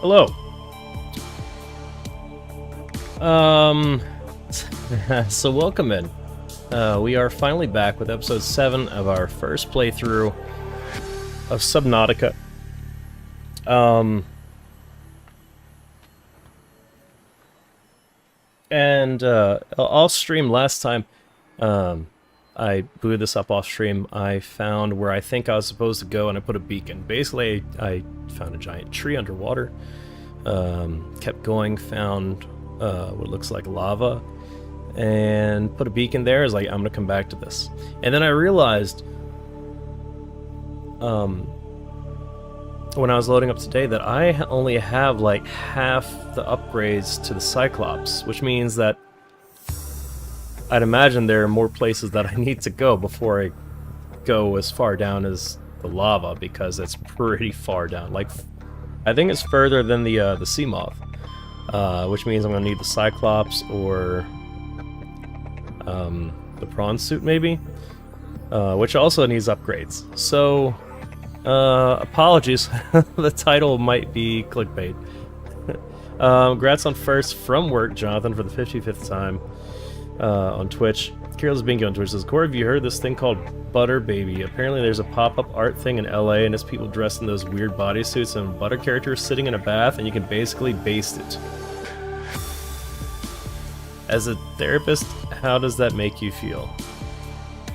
Hello. So welcome in. We are finally back with episode 7 of our first playthrough of Subnautica. Off stream last time, I blew this up off stream. I found where I think I was supposed to go and I put a beacon. Basically, I found a giant tree underwater, kept going, found what looks like lava, and put a beacon there. I was like, I'm gonna come back to this. And then I realized, when I was loading up today, that I only have like half the upgrades to the Cyclops, which means that I'd imagine there are more places that I need to go before I go as far down as the lava, because it's pretty far down. Like, I think it's further than the Seamoth, which means I'm gonna need the Cyclops or the prawn suit maybe, which also needs upgrades. So, apologies, the title might be clickbait. Congrats on first from work, Jonathan, for the 55th time. On Twitch. Kirilla's Bingo on Twitch says, Corey, have you heard this thing called Butter Baby? Apparently there's a pop-up art thing in LA and it's people dressed in those weird bodysuits and butter characters sitting in a bath, and you can basically baste it. As a therapist, how does that make you feel?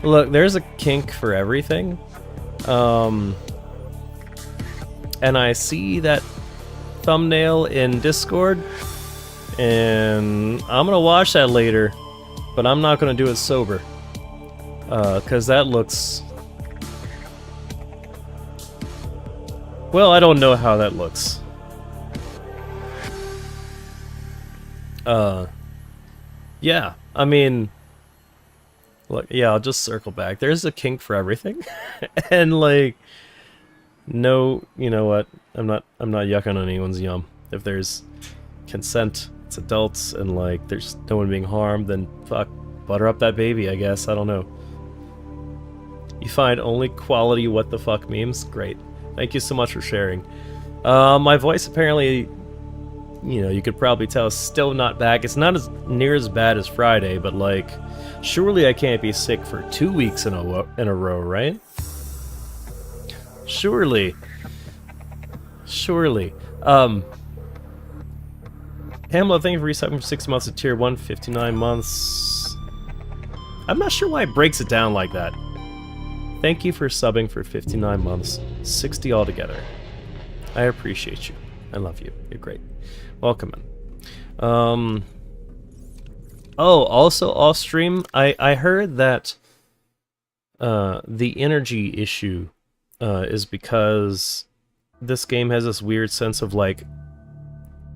Look, there's a kink for everything. And I see that thumbnail in Discord, and I'm gonna watch that later. But I'm not going to do it sober, because that looks... Well, I don't know how that looks. Yeah, I mean... Look, yeah, I'll just circle back. There's a kink for everything. And, like... No, you know what? I'm not yucking on anyone's yum. If there's consent... it's adults and like there's no one being harmed, then fuck, butter up that baby, I guess. I don't know. You find only quality what the fuck memes? Great. Thank you so much for sharing. My voice apparently, you know, you could probably tell, is still not back. It's not as near as bad as Friday, but like, surely I can't be sick for 2 weeks in a row, right? Surely. Hamlet, thank you for resetting from 60 months to tier 1, 59 months. I'm not sure why it breaks it down like that. Thank you for subbing for 59 months, 60 altogether. I appreciate you. I love you. You're great. Welcome in. Oh, also off stream, I heard that the energy issue is because this game has this weird sense of like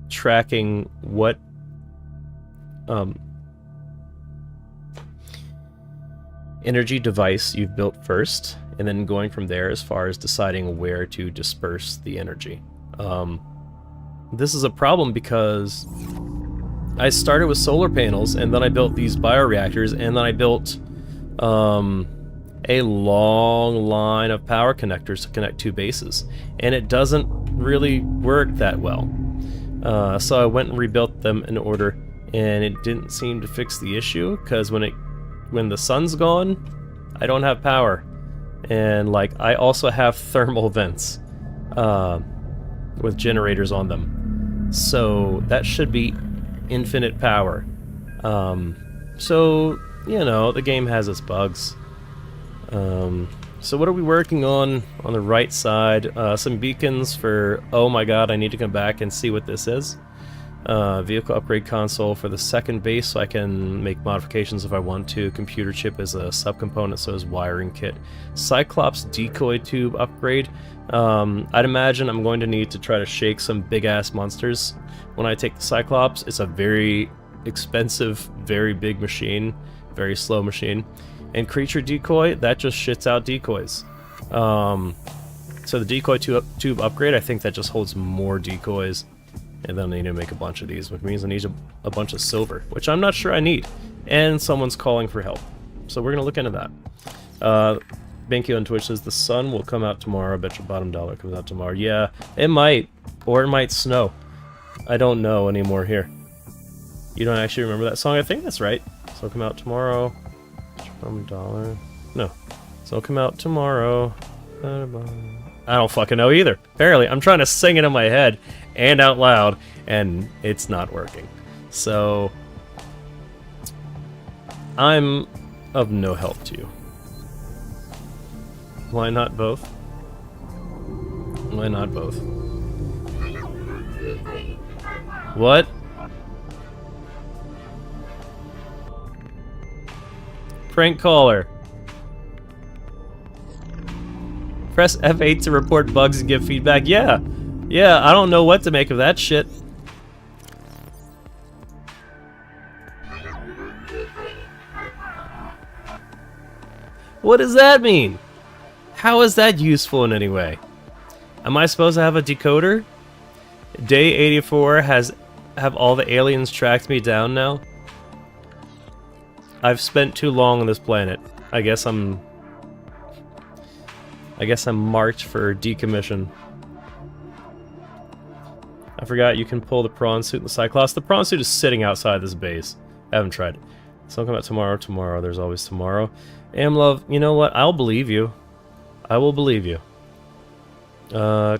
tracking what energy device you've built first, and then going from there as far as deciding where to disperse the energy. This is a problem because I started with solar panels, and then I built these bioreactors, and then I built a long line of power connectors to connect two bases, and it doesn't really work that well. So I went and rebuilt them in order, and it didn't seem to fix the issue, because when the sun's gone, I don't have power. And like, I also have thermal vents with generators on them, so that should be infinite power. So, you know, the game has its bugs. So what are we working on the right side? Some beacons for, oh my god, I need to come back and see what this is. Vehicle upgrade console for the second base, so I can make modifications if I want to. Computer chip is a subcomponent, so is wiring kit. Cyclops decoy tube upgrade. I'd imagine I'm going to need to try to shake some big-ass monsters when I take the Cyclops. It's a very expensive, very big machine, very slow machine. And creature decoy, that just shits out decoys. So the decoy tube upgrade, I think that just holds more decoys. And then I need to make a bunch of these, which means I need a bunch of silver, which I'm not sure I need. And someone's calling for help. So we're going to look into that. Banky on Twitch says, the sun will come out tomorrow. I bet your bottom dollar comes out tomorrow. Yeah, it might. Or it might snow. I don't know anymore here. You don't actually remember that song? I think that's right. So it'll come out tomorrow. $1. No. So it'll come out tomorrow. I don't fucking know either. Apparently, I'm trying to sing it in my head and out loud, and it's not working. So I'm of no help to you. Why not both? Why not both? What? Prank caller. Press F8 to report bugs and give feedback. Yeah. Yeah, I don't know what to make of that shit. What does that mean? How is that useful in any way? Am I supposed to have a decoder? Day 84 have all the aliens tracked me down now? I've spent too long on this planet. I guess I'm marked for decommission. I forgot you can pull the prawn suit in the Cyclops. The prawn suit is sitting outside this base. I haven't tried it. So I'll come out tomorrow. Tomorrow, there's always tomorrow. Amlove, you know what? I'll believe you. I will believe you.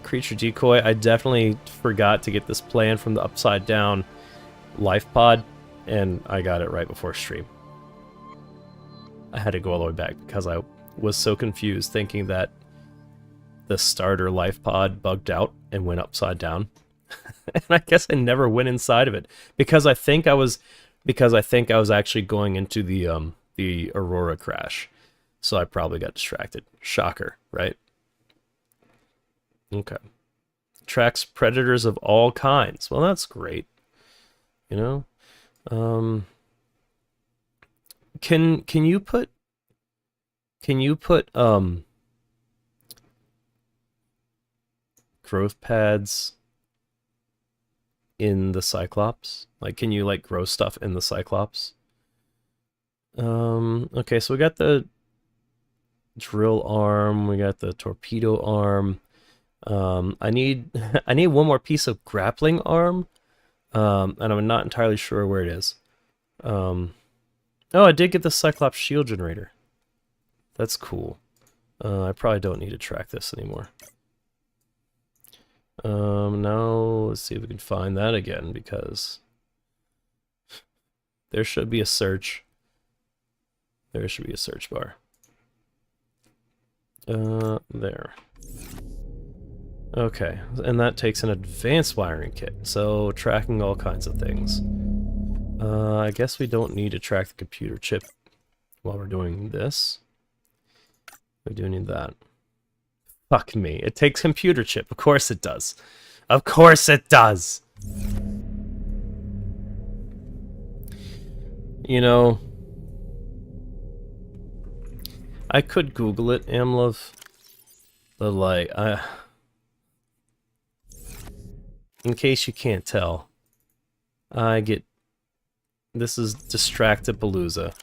Creature decoy. I definitely forgot to get this plan from the upside down life pod, and I got it right before stream. I had to go all the way back because I was so confused thinking that the starter life pod bugged out and went upside down. And I guess I never went inside of it because I think I was actually going into the Aurora crash. So I probably got distracted. Shocker, right? Okay. Tracks predators of all kinds. Well, that's great. You know? Can you put growth pads in the Cyclops? Like, can you like grow stuff in the Cyclops? Okay, so we got the drill arm, we got the torpedo arm. I need one more piece of grappling arm, and I'm not entirely sure where it is. Oh, I did get the Cyclops shield generator. That's cool. I probably don't need to track this anymore. Now let's see if we can find that again, because there should be a search. There should be a search bar. There. Okay, and that takes an advanced wiring kit, so tracking all kinds of things. I guess we don't need to track the computer chip while we're doing this. We do need that. Fuck me, it takes computer chip. Of course it does. Of course it does! You know, I could Google it, Amlove, but like, in case you can't tell, this is Distractapalooza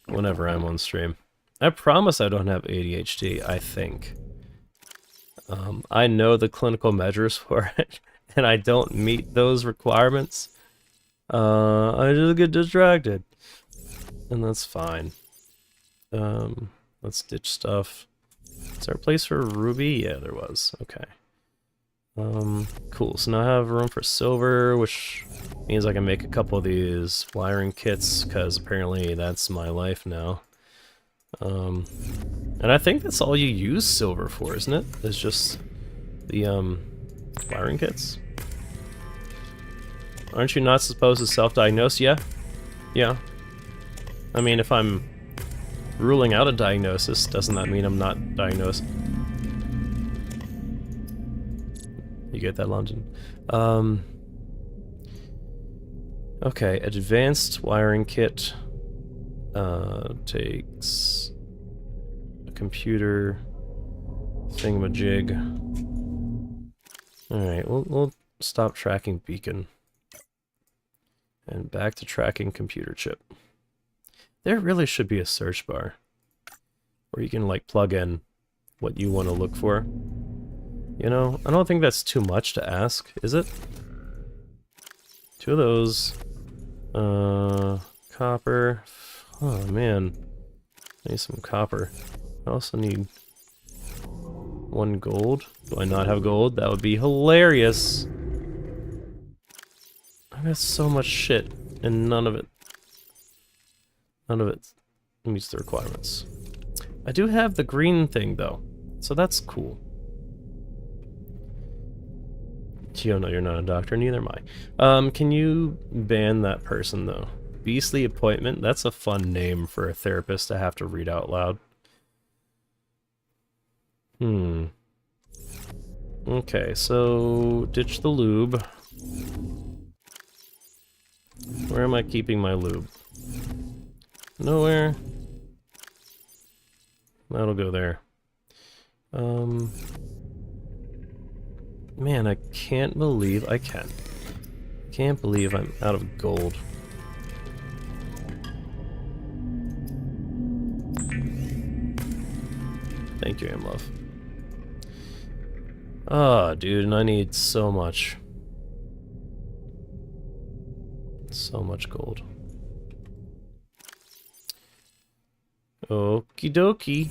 whenever I'm on stream. I promise I don't have ADHD, I think. I know the clinical measures for it, and I don't meet those requirements. I just get distracted. And that's fine. Let's ditch stuff. Is there a place for Ruby? Yeah, there was. Okay. Cool. So now I have room for silver, which means I can make a couple of these wiring kits, because apparently that's my life now. And I think that's all you use silver for, isn't it? It's just the, wiring kits? Aren't you not supposed to self-diagnose? Yeah. Yeah. I mean, if I'm ruling out a diagnosis, doesn't that mean I'm not diagnosed? You get that, London? Okay, advanced wiring kit takes a computer thingamajig. Alright, we'll stop tracking beacon. And back to tracking computer chip. There really should be a search bar where you can like plug in what you want to look for. You know, I don't think that's too much to ask, is it? 2 of those. Copper. Oh man. I need some copper. I also need 1 gold. Do I not have gold? That would be hilarious. I got so much shit, and none of it meets the requirements. I do have the green thing though, so that's cool. Gio, no, you're not a doctor, neither am I. Can you ban that person though? Beastly Appointment, that's a fun name for a therapist to have to read out loud. Okay, so ditch the lube. Where am I keeping my lube? Nowhere. That'll go there. Man, I can't believe I can't believe I'm out of gold. Thank you, Amlove. Ah, dude, and I need so much. So much gold. Okie dokie.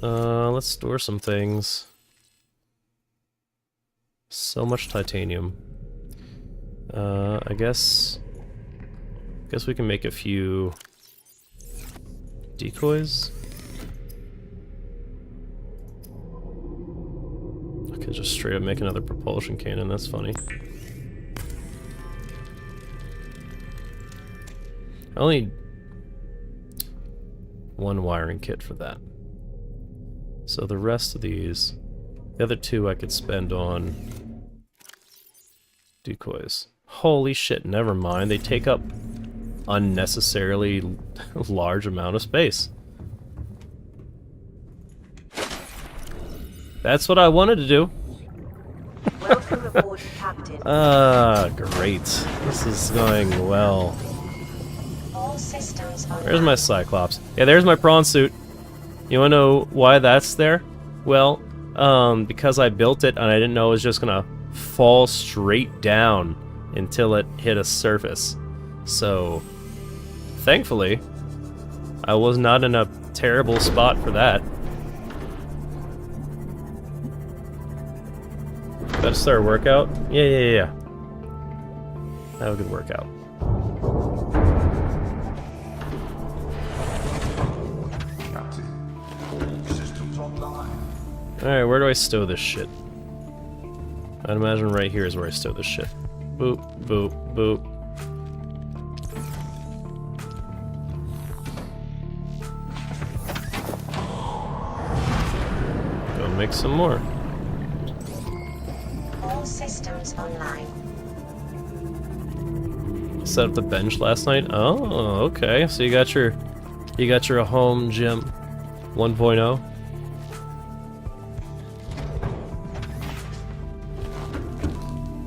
Let's store some things. So much titanium. I guess we can make a few decoys. I could just straight up make another propulsion cannon, that's funny. I only need 1 wiring kit for that. So the rest of these, the other 2 I could spend on decoys. Holy shit, never mind. They take up unnecessarily large amount of space. That's what I wanted to do. Welcome aboard, Captain. Great. This is going well. All systems are There's my Cyclops. Yeah, there's my prawn suit. You wanna know why that's there? Well, because I built it and I didn't know it was just gonna fall straight down until it hit a surface. So, thankfully, I was not in a terrible spot for that. Gotta start a workout? Yeah. Have a good workout. Alright, where do I stow this shit? I'd imagine right here is where I stow this shit. Boop, boop, boop. Go make some more. all systems online. Set up the bench last night? Oh, okay. So you got your home gym 1.0.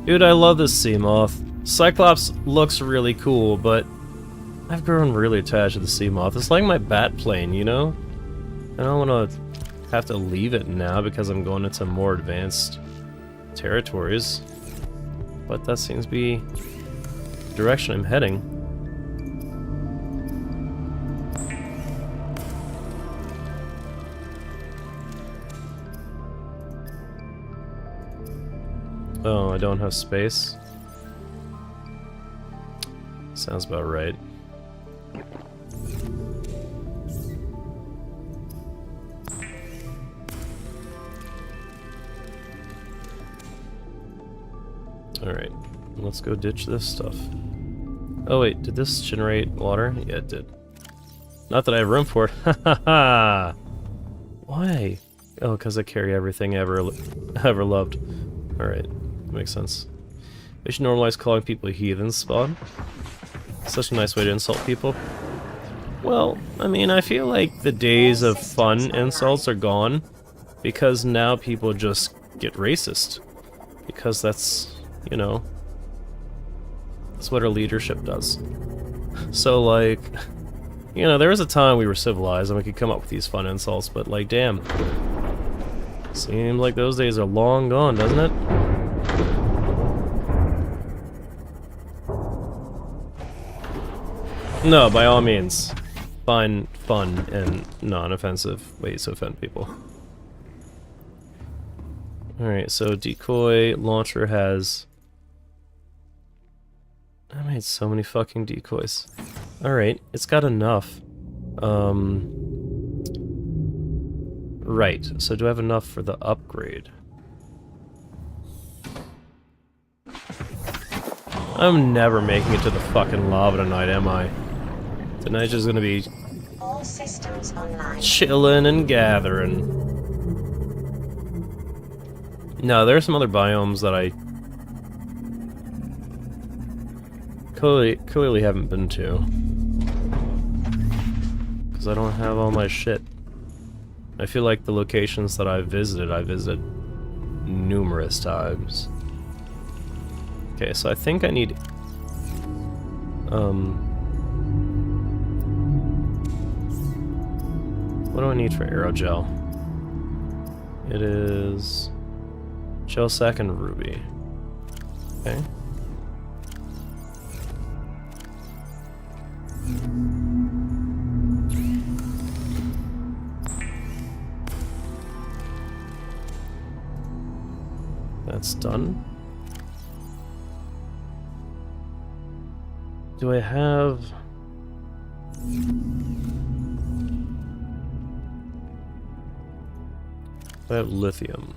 Dude, I love this Seamoth. Cyclops looks really cool, but I've grown really attached to the Seamoth. It's like my bat plane, you know? I don't want to have to leave it now because I'm going into more advanced territories. But that seems to be the direction I'm heading. Oh, I don't have space. Sounds about right. Alright, let's go ditch this stuff. Oh wait, did this generate water? Yeah, it did. Not that I have room for it. Hahaha! Why? Oh, because I carry everything I ever loved. Alright, makes sense. We should normalize calling people heathens, Spawn. Such a nice way to insult people. Well, I mean, I feel like the days of fun insults are gone, because now people just get racist. Because that's, you know, that's what our leadership does. So, like, you know, there was a time we were civilized and we could come up with these fun insults, but, like, damn. Seems like those days are long gone, doesn't it? No, by all means. Find fun and non-offensive ways to offend people. Alright, so decoy launcher has... I made so many fucking decoys. Alright, it's got enough. Right, so do I have enough for the upgrade? I'm never making it to the fucking lava tonight, am I? Tonight's just gonna be All systems online. chilling and gathering. No, there are some other biomes that I clearly haven't been to. Because I don't have all my shit. I feel like the locations that I visited numerous times. Okay, so I think I need... what do I need for aerogel? It is... gel sack and ruby. Okay. That's done. Do I have... I have lithium.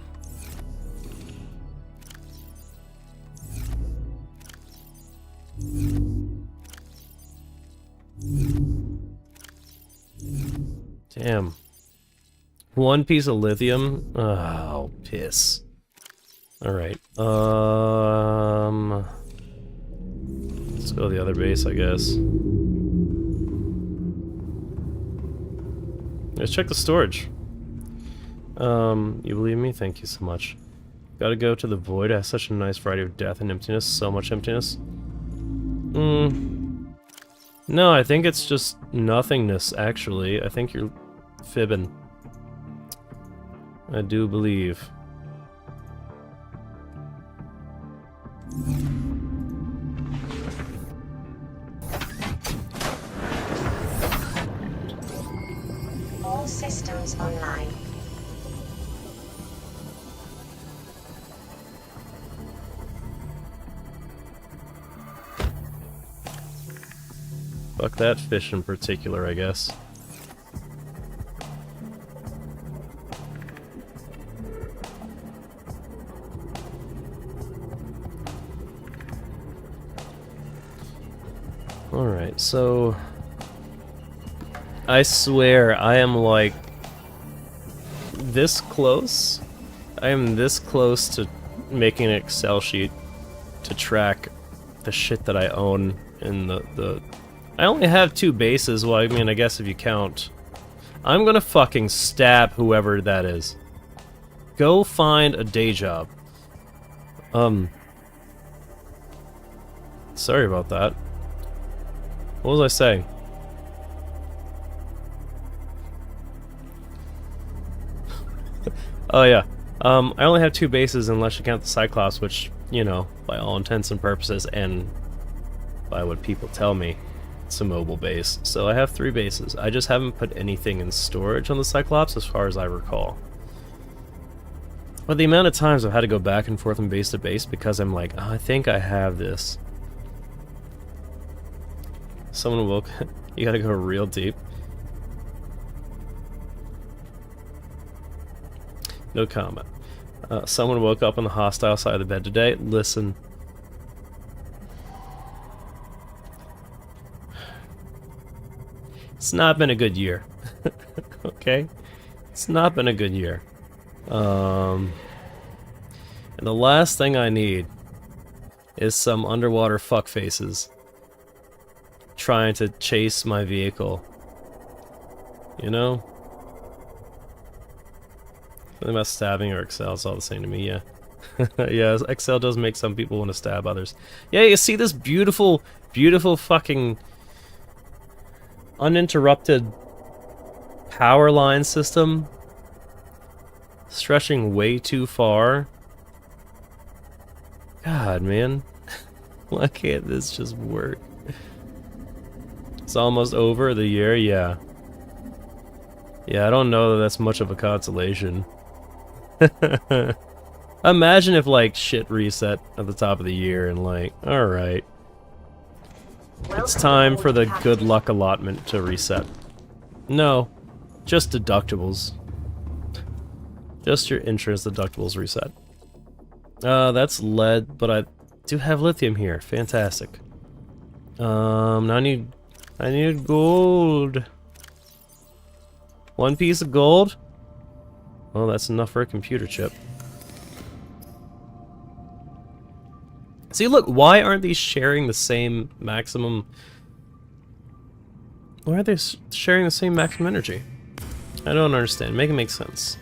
Damn. One piece of lithium? Oh, piss. Alright, let's go to the other base, I guess. Let's check the storage. You believe me? Thank you so much. Gotta go to the void. It has such a nice variety of death and emptiness. So much emptiness. No, I think it's just nothingness, actually. I think you're fibbing. I do believe. All systems online. Fuck that fish in particular, I guess. Alright, so... I swear, I am like... this close? I am this close to making an Excel sheet to track the shit that I own in the... I only have 2 bases, well, I mean, I guess if you count. I'm gonna fucking stab whoever that is. Go find a day job. Sorry about that. What was I saying? Oh yeah. I only have 2 bases unless you count the Cyclops, which, you know, by all intents and purposes, and by what people tell me, it's a mobile base. So I have 3 bases. I just haven't put anything in storage on the Cyclops as far as I recall. But the amount of times I've had to go back and forth from base to base because I'm like, oh, I think I have this. Someone woke... You gotta go real deep. No comment. Someone woke up on the hostile side of the bed today. Listen. It's not been a good year. Okay? It's not been a good year. And the last thing I need is some underwater fuckfaces trying to chase my vehicle. You know? Something about stabbing or Excel, it's all the same to me, yeah. Yeah, Excel does make some people want to stab others. Yeah, you see this beautiful, beautiful fucking uninterrupted power line system stretching way too far. God, man. Why can't this just work? It's almost over the year, yeah. Yeah, I don't know that that's much of a consolation. Imagine if, like, shit reset at the top of the year and, like, alright. It's time for the good luck allotment to reset. No, just deductibles. Just your insurance deductibles reset. That's lead, but I do have lithium here. Fantastic. Now I need gold. 1 piece of gold? Well, that's enough for a computer chip. See, look, why aren't these sharing the same maximum... Why are they sharing the same maximum energy? I don't understand. Make it make sense.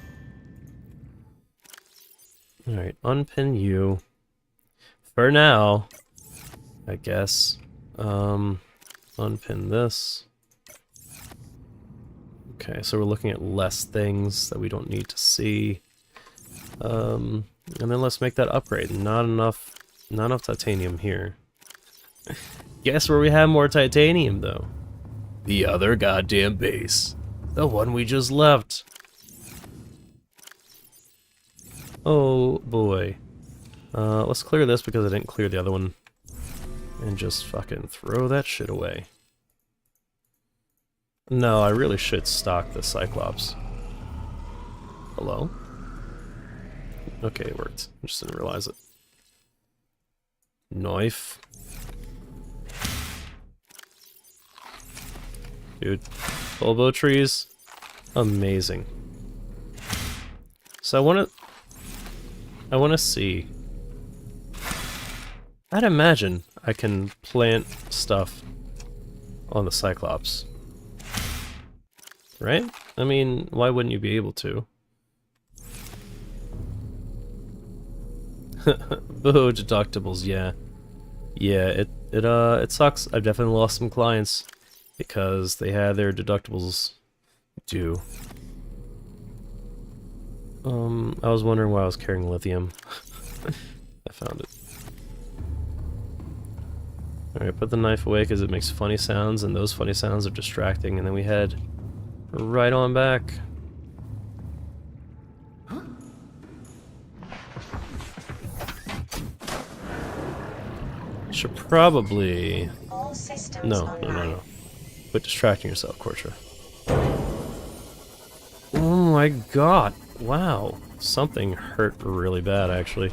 Alright, unpin you. For now, I guess. Unpin this. Okay, so we're looking at less things that we don't need to see. And then let's make that upgrade. Not enough titanium here. Guess where we have more titanium, though? The other goddamn base. The one we just left. Oh, boy. Let's clear this because I didn't clear the other one. And just fucking throw that shit away. No, I really should stock the Cyclops. Hello? Okay, it worked. I just didn't realize it. Knife. Dude, bulbo trees, amazing. So I wanna see. I'd imagine I can plant stuff on the Cyclops. Right? I mean, why wouldn't you be able to? Boo, deductibles, yeah. Yeah, it sucks. I've definitely lost some clients because they had their deductibles due. I was wondering why I was carrying lithium. I found it. Alright, put the knife away because it makes funny sounds, and those funny sounds are distracting, and then we head right on back. Should probably... All systems No. Quit distracting yourself, Kortra. Oh my god. Wow. Something hurt really bad, actually.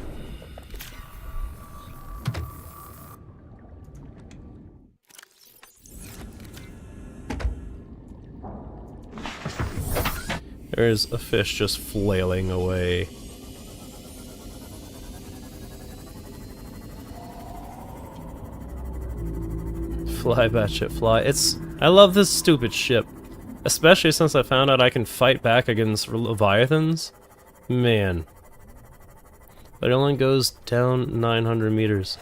There's a fish just flailing away. Fly, batshit, fly. I love this stupid ship. Especially since I found out I can fight back against Leviathans. Man. But it only goes down 900 meters.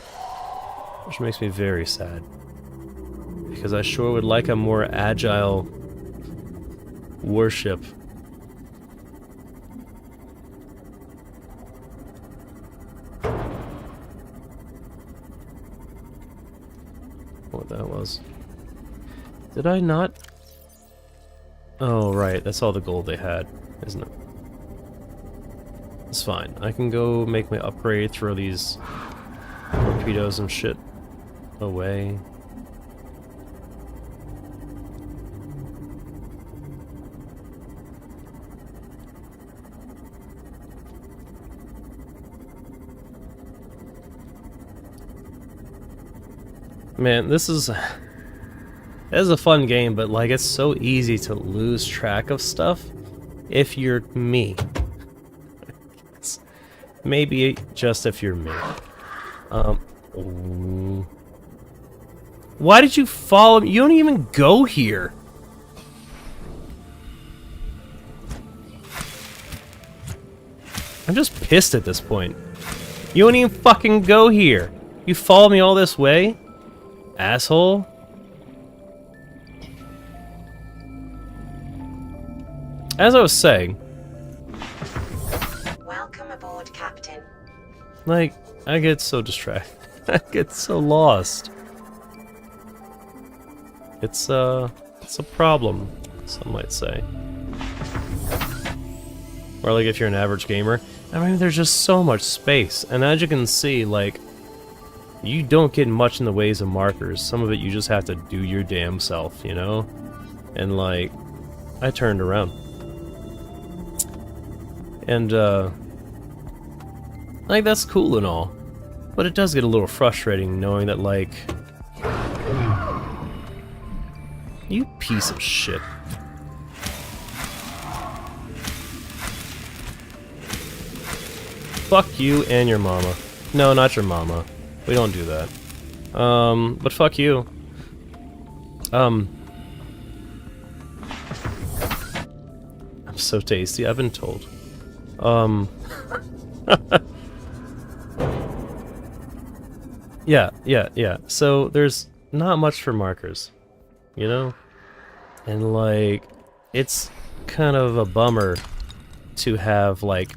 Which makes me very sad. Because I sure would like a more agile warship. What that was. Did I not? Oh, right. That's all the gold they had, isn't it? It's fine. I can go make my upgrade, throw these torpedoes and shit away. Man, this is a fun game, but like it's so easy to lose track of stuff if you're me. Maybe just if you're me. Why did you follow me? You don't even go here. I'm just pissed at this point. You don't even fucking go here. You follow me all this way? Asshole. As I was saying, Welcome aboard, Captain. like, I get so distracted. I get so lost. It's a problem, some might say. Or like if you're an average gamer, I mean, there's just so much space, and as you can see, like, you don't get much in the ways of markers. Some of it you just have to do your damn self, you know? And like, I turned around. And like, that's cool and all, but it does get a little frustrating knowing that, like, you piece of shit. Fuck you and your mama. No, not your mama. We don't do that. But fuck you. I'm so tasty, I've been told. Yeah. So there's not much for markers, you know? And like, it's kind of a bummer to have, like,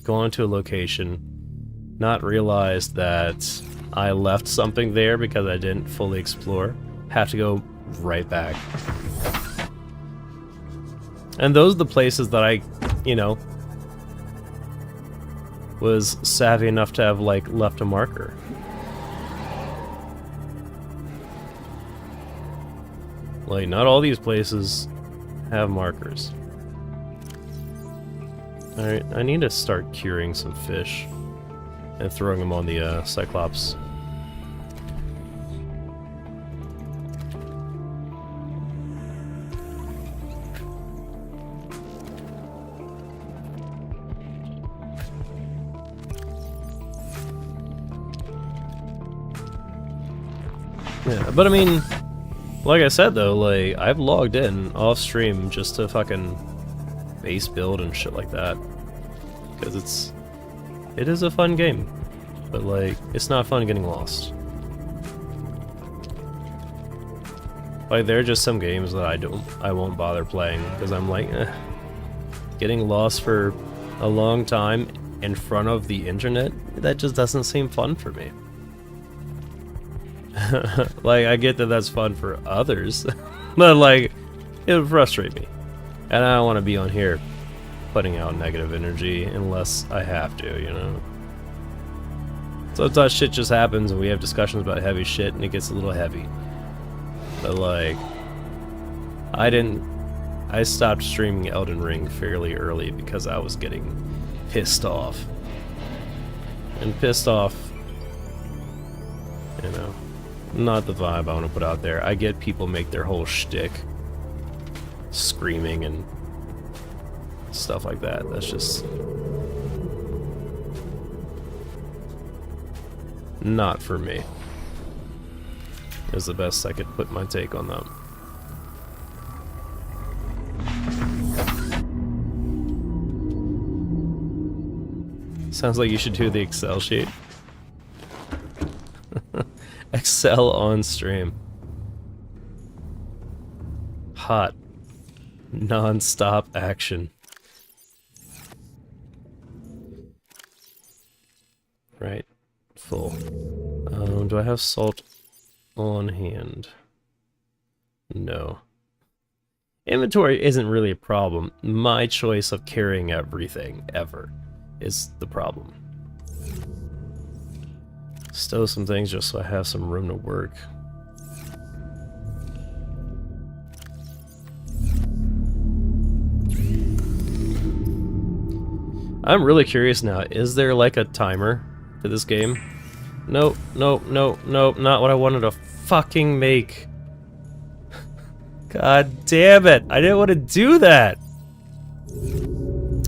gone to a location, not realized that I left something there because I didn't fully explore, have to go right back. And those are the places that I, you know, was savvy enough to have, like, left a marker. Like, not all these places have markers. Alright, I need to start curing some fish and throwing them on the Cyclops. Yeah, but I mean, like I said though, like, I've logged in off stream just to fucking base build and shit like that. Because it is a fun game. But like, it's not fun getting lost. Like, there are just some games that I won't bother playing because I'm like, getting lost for a long time in front of the internet, that just doesn't seem fun for me. Like, I get that that's fun for others, but like, it would frustrate me. And I don't want to be on here putting out negative energy unless I have to, you know? Sometimes shit just happens and we have discussions about heavy shit and it gets a little heavy. But like, I stopped streaming Elden Ring fairly early because I was getting pissed off. And pissed off, you know, not the vibe I want to put out there. I get people make their whole shtick screaming and stuff like that. That's just not for me. Is the best I could put my take on that. Sounds like you should do the Excel sheet. Excel on stream. Hot. Non-stop action. Right. Full. Do I have salt on hand? No. Inventory isn't really a problem. My choice of carrying everything, ever, is the problem. Stow some things just so I have some room to work. I'm really curious now, is there like a timer to this game? Nope, not what I wanted to fucking make. God damn it, I didn't want to do that!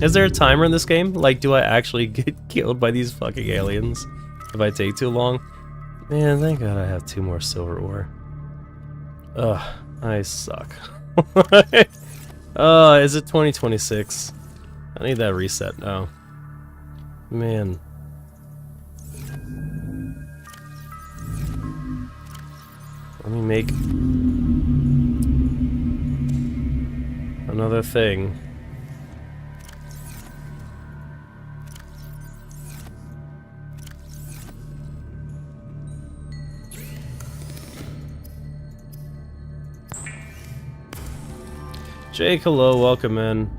Is there a timer in this game? Like, do I actually get killed by these fucking aliens if I take too long? Man, thank God I have 2 more silver ore. Ugh, I suck. Is it 2026? I need that reset now. Man. Let me make another thing. Jake, hello, welcome in.